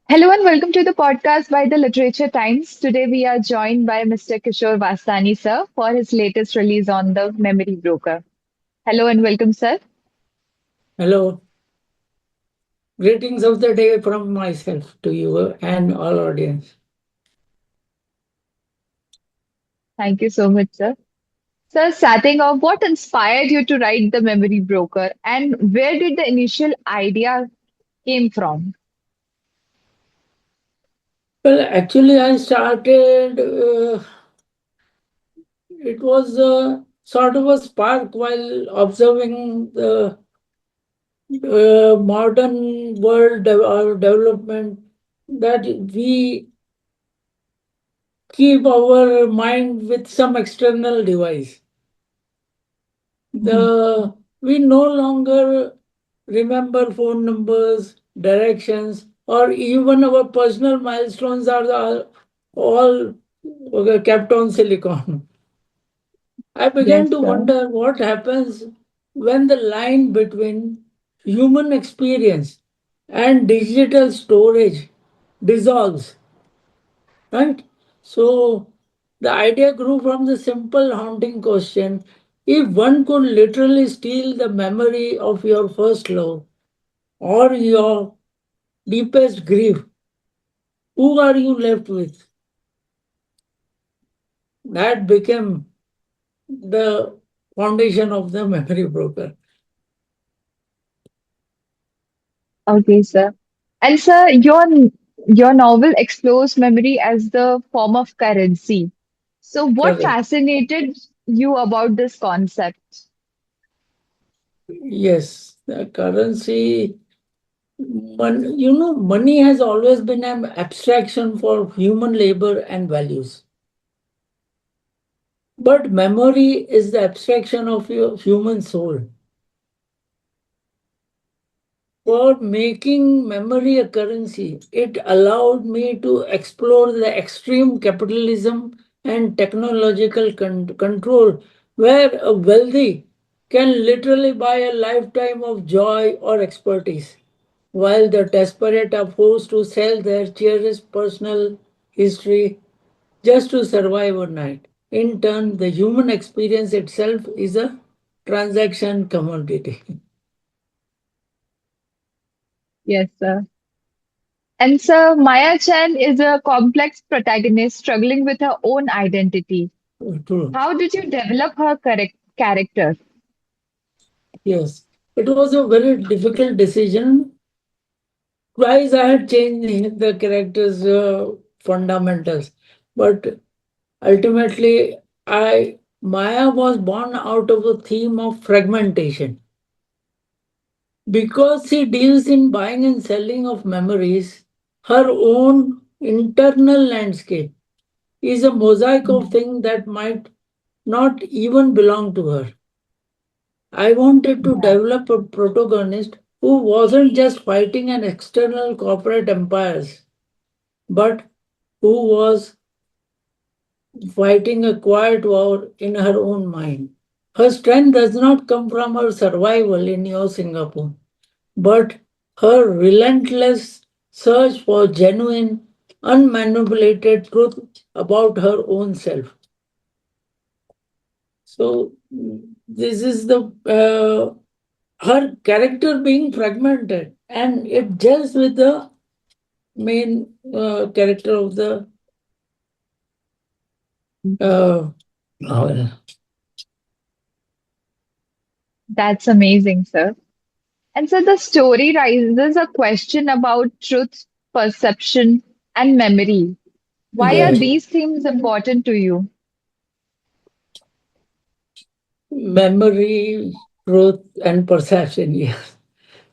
Hello and welcome to the podcast by the Literature Times. Today we are joined by Mr. Kishore Vastani, sir, for his latest release on the Memory Broker. Hello and welcome, sir. Hello, greetings of the day from myself to you and all audience. Thank you so much, sir. Sir, starting off, what inspired you to write the Memory Broker, and where did the initial idea came from? Well, actually, I started, it was sort of a spark while observing the modern world development that we keep our mind with some external device. Mhm. We no longer remember phone numbers, directions, or even our personal milestones are all kept on silicon. I began Yes, to sir. wonder what happens when the line between human experience and digital storage dissolves, right? So the idea grew from the simple haunting question: if one could literally steal the memory of your first love or your deepest grief, who are you left with? That became the foundation of the memory broker. Okay, sir. And sir, your novel explores memory as the form of currency. So, what Correct. fascinated you about this concept? Yes, the currency, money has always been an abstraction for human labor and values. But memory is the abstraction of your human soul. For making memory a currency, it allowed me to explore the extreme capitalism and technological control where a wealthy can literally buy a lifetime of joy or expertise, while the desperate are forced to sell their cherished personal history just to survive a night. In turn, the human experience itself is a transaction commodity. Yes, sir. And sir, Maya Chan is a complex protagonist struggling with her own identity. True. How did you develop her character? Yes, it was a very difficult decision. Twice I had changed the character's fundamentals, but ultimately, I Maya was born out of a theme of fragmentation. Because she deals in buying and selling of memories, her own internal landscape is a mosaic of Mhm. things that might not even belong to her. I wanted to Yeah. develop a protagonist who wasn't just fighting an external corporate empires, but who was fighting a quiet war in her own mind. Her strength does not come from her survival in Neo Singapore, but her relentless search for genuine, unmanipulated truth about her own self. So, this is the her character being fragmented, and it gels with the main character of the uh, novel. That's amazing, sir. And so the story raises a question about truth, perception, and memory. Why are Yes. these themes important to you? Memory, truth, and perception. Yes.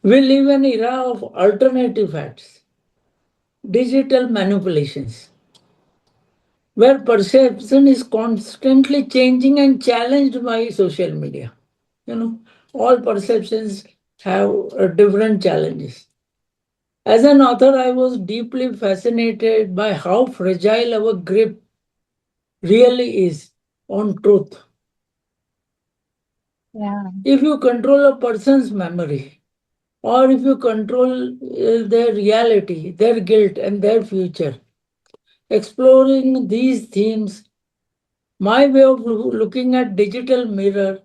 We live in an era of alternative facts, digital manipulations, where perception is constantly changing and challenged by social media. You know, all perceptions have different challenges. As an author, I was deeply fascinated by how fragile our grip really is on truth. Yeah. If you control a person's memory, or if you control their reality, their guilt, and their future. Exploring these themes, my way of looking at digital mirror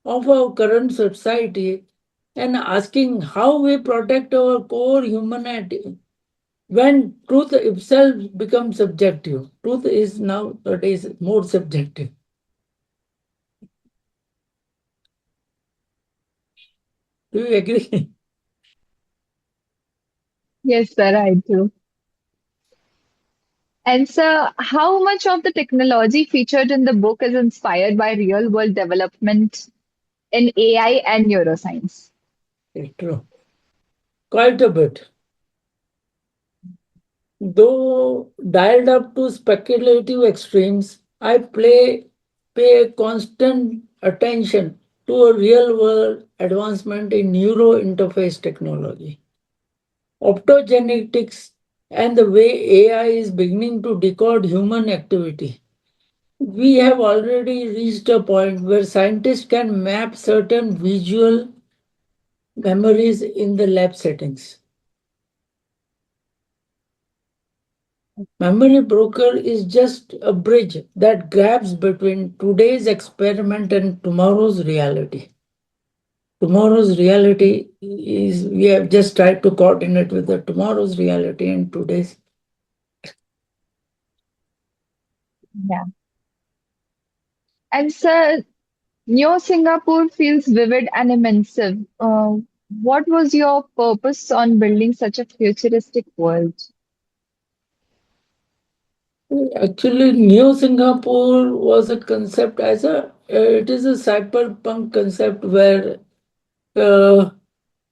of our current society and asking how we protect our core humanity when truth itself becomes subjective. Truth is nowadays more subjective. Do you agree? Yes, sir, I do. And sir, how much of the technology featured in the book is inspired by real world development in AI and neuroscience? True. Quite a bit. Though dialed up to speculative extremes, pay constant attention to a real world advancement in neuro interface technology, optogenetics, and the way AI is beginning to decode human activity. We have already reached a point where scientists can map certain visual memories in the lab settings. Memory broker is just a bridge that gaps between today's experiment and tomorrow's reality. Tomorrow's reality is we have just tried to coordinate with the tomorrow's reality and today's. Yeah. And sir, Neo Singapore feels vivid and immersive. What was your purpose on building such a futuristic world? Actually, Neo Singapore was a concept as it is a cyberpunk concept where uh,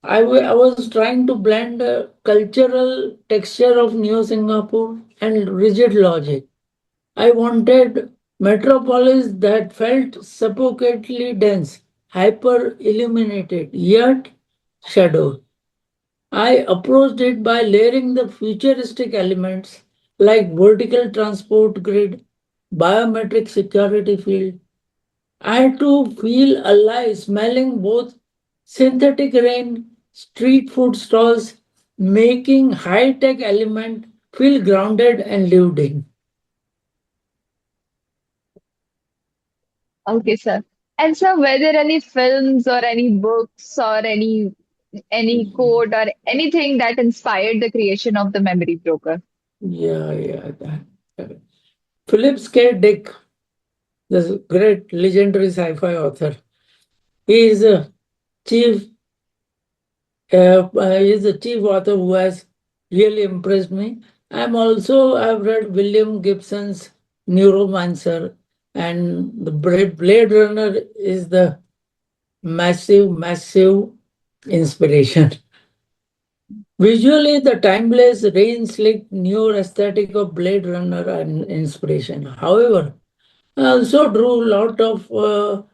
I was trying to blend cultural texture of Neo Singapore and rigid logic. I wanted metropolis that felt suffocatingly dense, hyper illuminated, yet shadowed. I approached it by layering the futuristic elements like vertical transport grid, biometric security field. I had to feel alive, smelling both synthetic rain, street food stalls, making high-tech element feel grounded and lived in. Okay, sir. And sir, were there any films or any books or any code or anything that inspired the creation of the memory broker? Yeah. That. Philip K. Dick, the great legendary sci-fi author, he is a chief. He is the chief author who has really impressed me. I've read William Gibson's Neuromancer, and the Blade Runner is the massive inspiration. Visually, the timeless, rain-slick, new aesthetic of Blade Runner and inspiration. However, I also drew a lot of what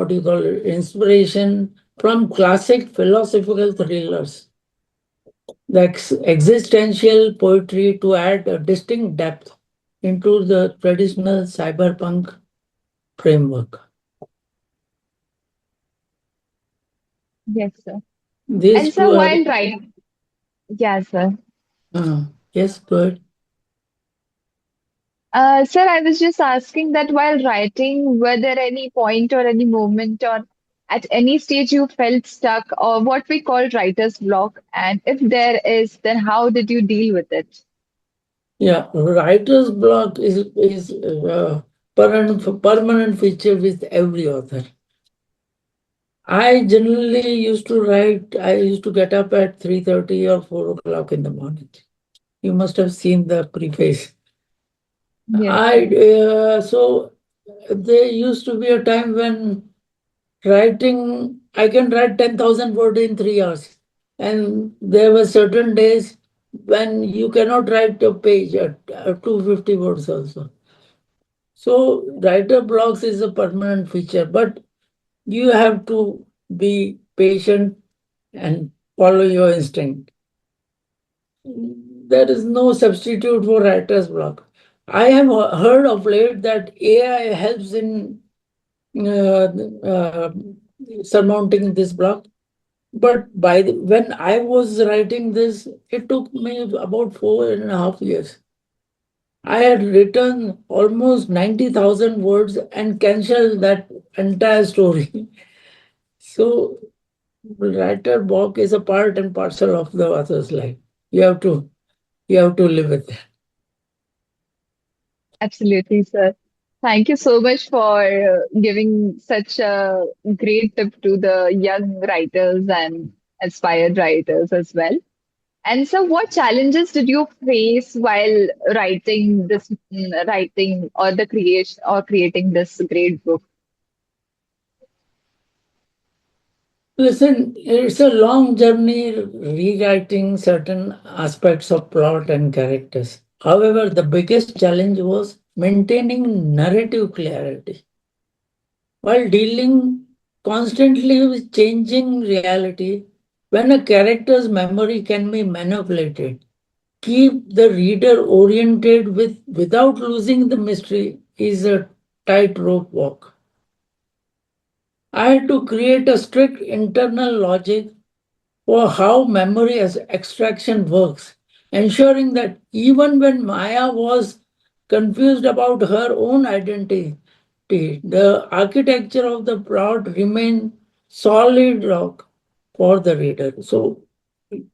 do you call it, inspiration from classic philosophical thrillers, the existential poetry to add a distinct depth into the traditional cyberpunk framework. Yes, sir. And These two sir, are, while writing, yes, sir. yes, good. Sir, I was just asking that while writing, were there any point or any moment or at any stage you felt stuck or what we call writer's block? And if there is, then how did you deal with it? Yeah, writer's block is permanent feature with every author. I generally used to write. I used to get up at 3:30 or 4 o'clock in the morning. You must have seen the preface. Yes, I sir. so there used to be a time when writing I can write 10,000 words in 3 hours, and there were certain days when you cannot write a page at 250 words also. So writer blocks is a permanent feature, but you have to be patient and follow your instinct. There is no substitute for writer's block. I have heard of late that AI helps in uh, uh, surmounting this block. But when I was writing this, it took me about 4.5 years. I had written almost 90,000 words and canceled that entire story. So, writer block is a part and parcel of the author's life. You have to you have to live with it. Absolutely, sir. Thank you so much for giving such a great tip to the young writers and aspired writers as well. And so, what challenges did you face while writing or the creation or creating this great book? Listen, it's a long journey rewriting certain aspects of plot and characters. However, the biggest challenge was maintaining narrative clarity while dealing constantly with changing reality. When a character's memory can be manipulated, keep the reader oriented without losing the mystery is a tightrope walk. I had to create a strict internal logic for how memory as extraction works, ensuring that even when Maya was confused about her own identity, the architecture of the plot remained solid rock for the reader. So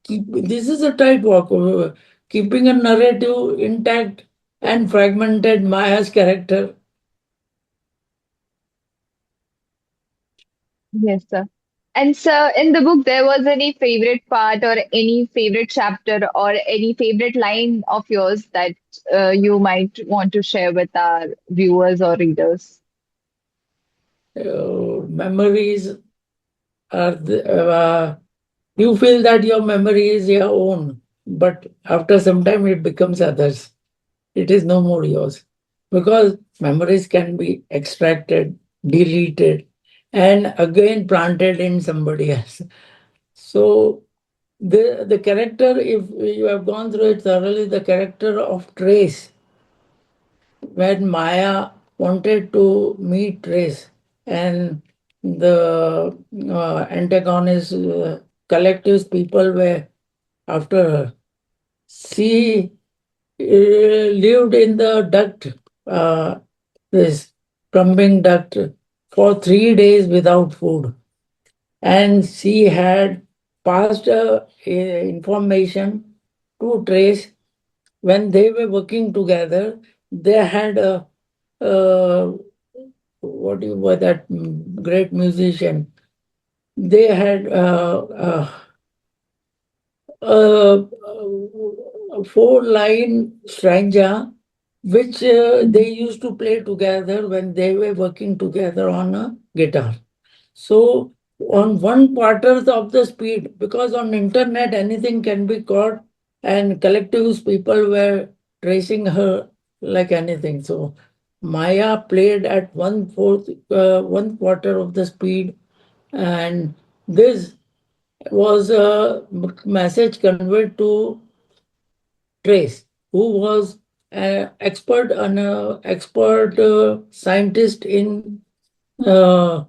this is a tightrope, keeping a narrative intact and fragmented Maya's character. Yes, sir. And so, in the book, there was any favorite part or any favorite chapter or any favorite line of yours that you might want to share with our viewers or readers? Memories are you feel that your memory is your own, but after some time it becomes others. It is no more yours because memories can be extracted, deleted, and again planted in somebody else. So the character, if you have gone through it thoroughly, the character of Trace, when Maya wanted to meet Trace, and the antagonist collectives people were after her. She lived in the duct, uh, this pumping duct, for 3 days without food. And she had passed information to Trace when they were working together. They had a, uh, what do you were that great musician. They had a four-line stanza which they used to play together when they were working together on a guitar. So on one quarter of the speed, because on internet anything can be caught, and collectives people were tracing her like anything. So Maya played at one quarter of the speed, and this was a message conveyed to Trace, who was an expert scientist in uh,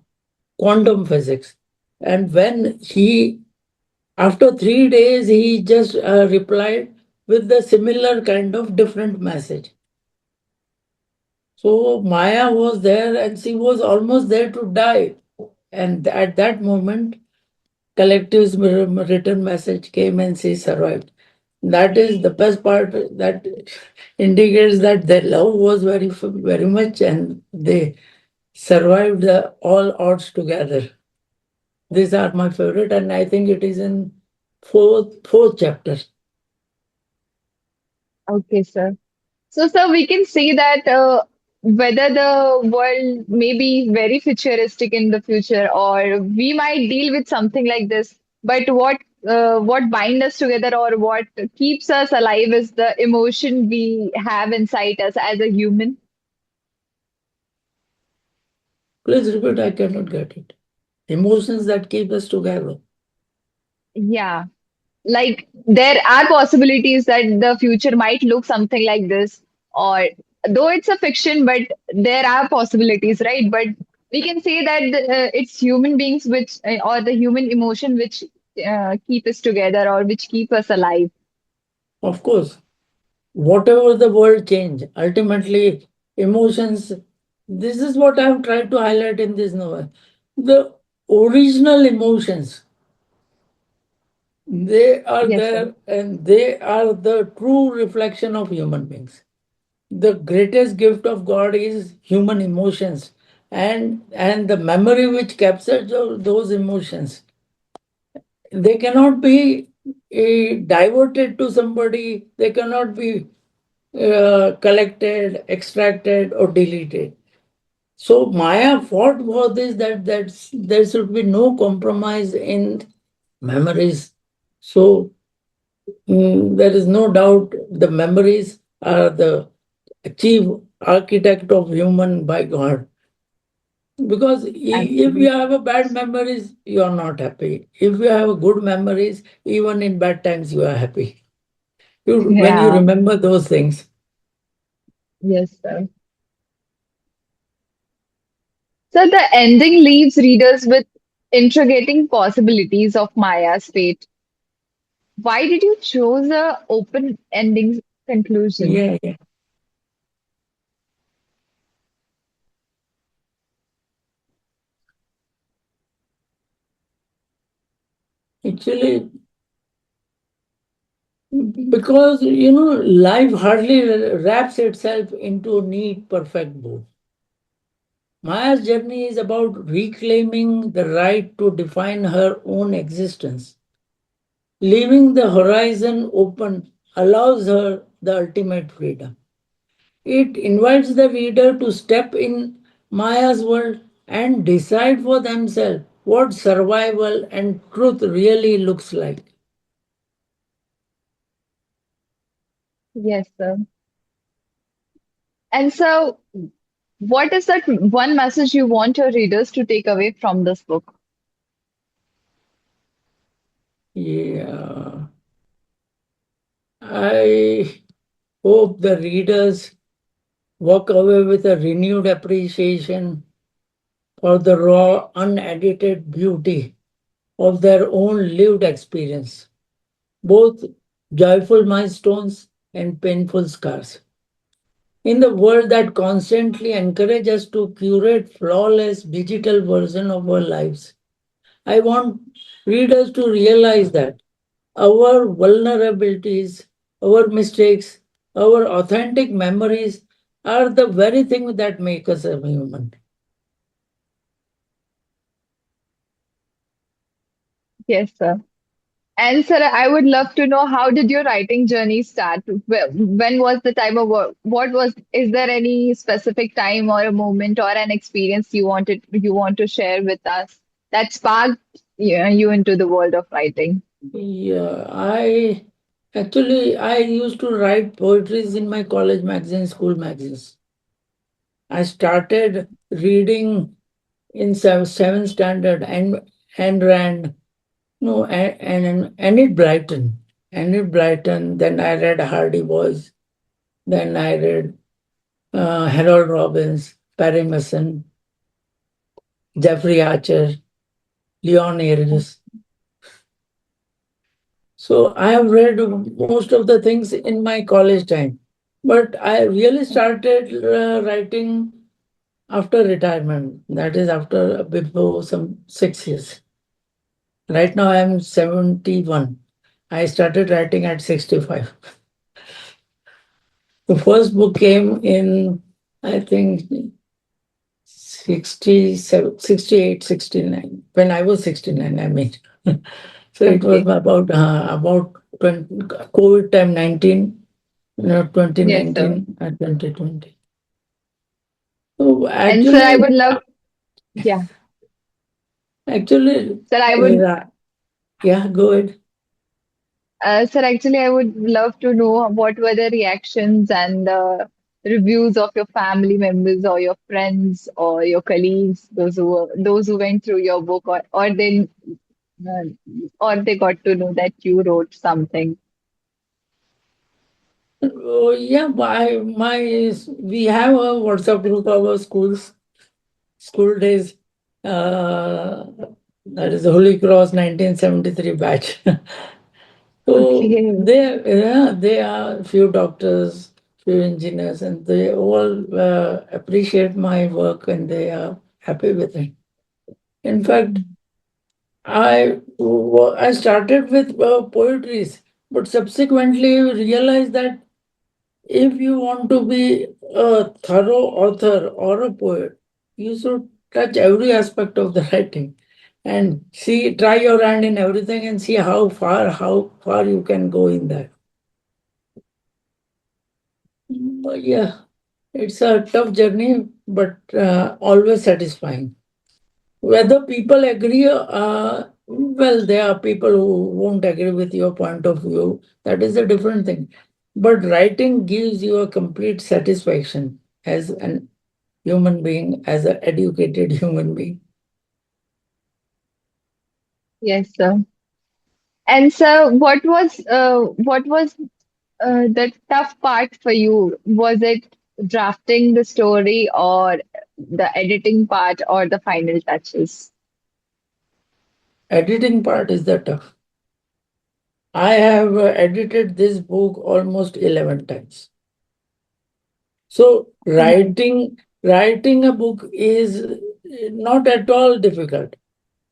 quantum physics. And when after 3 days, he just replied with the similar kind of different message. So Maya was there and she was almost there to die. And at that moment, collective's written message came and she survived. That is the best part that indicates that their love was very much and they survived all odds together. These are my favorite, and I think it is in fourth chapter. Okay, sir. So, sir, we can say that whether the world may be very futuristic in the future, or we might deal with something like this, but what binds us together or what keeps us alive is the emotion we have inside us as a human. Please repeat, I cannot get it. Emotions that keep us together. Yeah. Like there are possibilities that the future might look something like this, or though it's a fiction, but there are possibilities, right? But we can say that it's human beings which or the human emotion which keep us together or which keep us alive. Of course, whatever the world change, ultimately emotions. This is what I've tried to highlight in this novel. The original emotions, they are Yes, sir. there and they are the true reflection of human beings. The greatest gift of God is human emotions, and the memory which captures those emotions. They cannot be diverted to somebody. They cannot be collected, extracted, or deleted. So Maya fought for this, that there should be no compromise in memories. So there is no doubt the memories are the chief architect of human by God. Because if you Absolutely. have a bad memories, you are not happy. If you have a good memories, even in bad times, you are happy. When you Yeah. remember those things. Yes, sir. So the ending leaves readers with interrogating possibilities of Maya's fate. Why did you choose a open ending conclusion? Yeah, yeah. Actually, because life hardly wraps itself into a neat, perfect bow. Maya's journey is about reclaiming the right to define her own existence. Leaving the horizon open allows her the ultimate freedom. It invites the reader to step in Maya's world and decide for themselves what survival and truth really looks like. Yes, sir. And so, what is that one message you want your readers to take away from this book? Yeah, I hope the readers walk away with a renewed appreciation for the raw, unedited beauty of their own lived experience, both joyful milestones and painful scars. In the world that constantly encourages us to curate flawless digital version of our lives, I want readers to realize that our vulnerabilities, our mistakes, our authentic memories are the very thing that make us a human. Yes, sir. And sir, I would love to know how did your writing journey start? When was the time of work? What was, is there any specific time or a moment or an experience you want to share with us that sparked you into the world of writing? Yeah, I used to write poetries in my college magazine, school magazines. I started reading in seventh standard and Rand, no, and Enid Blyton. Enid Blyton, then I read Hardy Boys, then I read Harold Robbins, Perry Mason, Jeffrey Archer, Leon Ayres. So I have read most of the things in my college time. But I really started writing after retirement. That is after before some 6 years. Right now I am 71. I started writing at 65. The first book came in, I think, 67, 68, 69. When I was 69, I mean. So it was Okay. about 20, COVID time 19, Yes, sir. 2019 and 2020. So And sir, I actually, would love, yeah, actually, sir, I would yeah, yeah, go ahead. Sir, actually, I would love to know what were the reactions and the reviews of your family members or your friends or your colleagues, those who went through your book uh, or they got to know that you wrote something. Oh, yeah, we have a WhatsApp group of our school days. Uh, That is the Holy Cross 1973 batch. So Okay. they are few doctors, few engineers, and they all appreciate my work and they are happy with it. In fact, I started with poetries, but subsequently realized that if you want to be a thorough author or a poet, you should touch every aspect of the writing and see, try your hand in everything and see how far you can go in that. But yeah, it's a tough journey, but always satisfying. Whether people agree, well, there are people who won't agree with your point of view. That is a different thing. But writing gives you a complete satisfaction as an human being, as an educated human being. Yes, sir. And sir, what was the tough part for you? Was it drafting the story or the editing part or the final touches? Editing part is the tough. I have edited this book almost 11 times. So Oh my, writing a book is not at all difficult.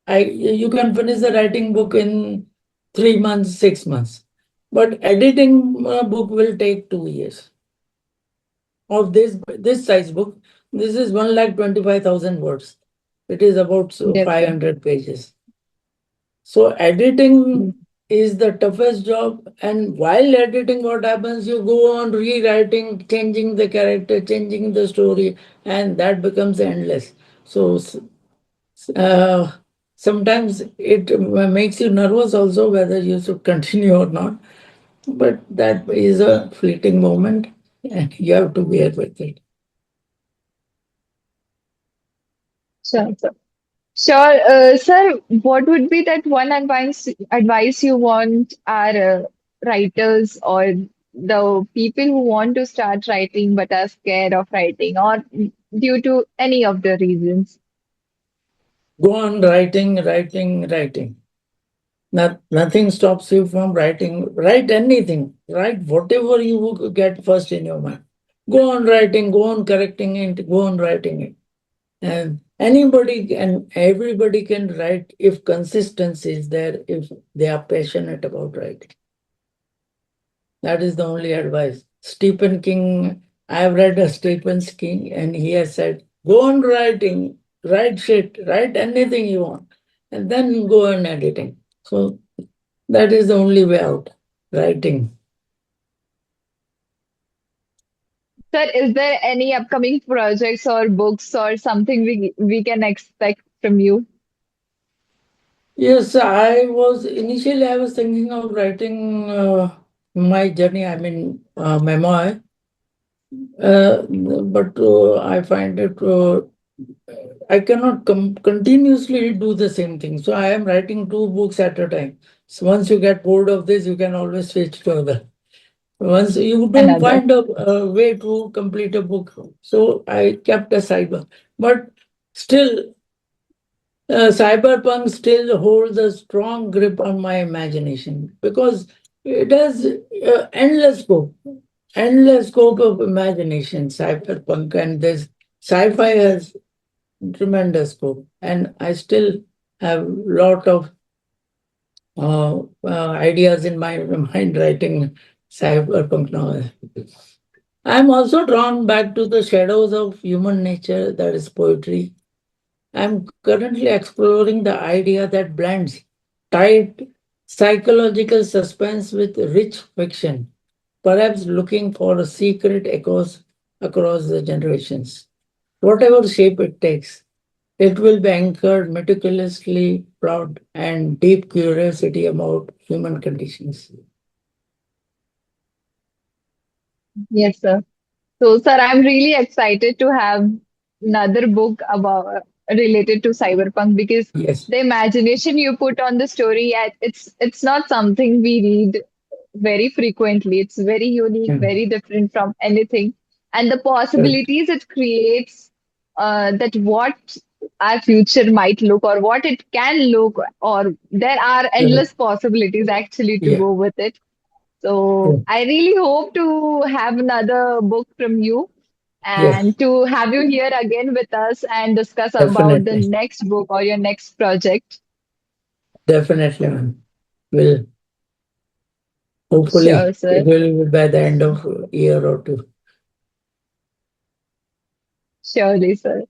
You can finish the writing book in 3 months, 6 months, but editing a book will take 2 years. Of this size book, this is 1,25,000 words. It is about yes, sir. 500 pages. So editing is the toughest job. And while editing, what happens? You go on rewriting, changing the character, changing the story, and that becomes endless. So uh, sometimes it makes you nervous also whether you should continue or not. But that is a fleeting moment, and you have to bear with it. Sure, sir. Sure, sir. What would be that one advice you want our writers or the people who want to start writing but are scared of writing or due to any of the reasons? Go on writing, writing, writing. Nothing stops you from writing. Write anything. Write whatever you get first in your mind. Go on writing, go on correcting it, go on writing it. And anybody and everybody can write if consistency is there, if they are passionate about writing. That is the only advice. Stephen King, I have read a Stephen King, and he has said, go on writing, write shit, write anything you want, and then go on editing. So that is the only way out, writing. Sir, is there any upcoming projects or books or something we can expect from you? Yes, I was thinking of writing my journey, I mean, memoir, but I find it I cannot continuously do the same thing. So I am writing two books at a time. So once you get bored of this, you can always switch to other. Once you don't Another. find a way to complete a book, so I kept aside. But still, cyberpunk still holds a strong grip on my imagination because it has endless scope of imagination. Cyberpunk and this sci-fi has tremendous scope, and I still have lot of ideas in my mind writing cyberpunk novel. I'm also drawn back to the shadows of human nature, that is poetry. I'm currently exploring the idea that blends tight psychological suspense with rich fiction, perhaps looking for a secret echoes across the generations. Whatever shape it takes, it will be anchored meticulously plot and deep curiosity about human conditions. Yes, sir. So, sir, I'm really excited to have another book about related to cyberpunk because Yes. the imagination you put on the story, it's not something we read very frequently. It's very unique, Yeah. very different from anything, and the Correct. possibilities it creates. That what our future might look or what it can look, or there are Correct. endless possibilities actually to Yeah. go with it. So True. I really hope to have another book from you Yes. and to have you here again with us and discuss about the Definitely. next book or your next project. Definitely, man. Will Sure, hopefully sir. it will be by the end of a year or two. Surely, sir.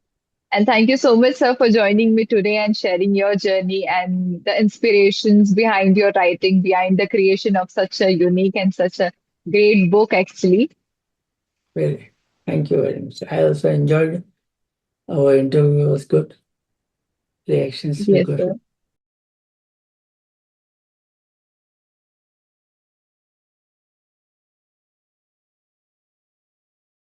And thank you so much, sir, for joining me today and sharing your journey and the inspirations behind your writing, behind the creation of such a unique and such a great book, actually. Really. Thank you very much. I also enjoyed our interview was good. Reactions were Yes, good. sir.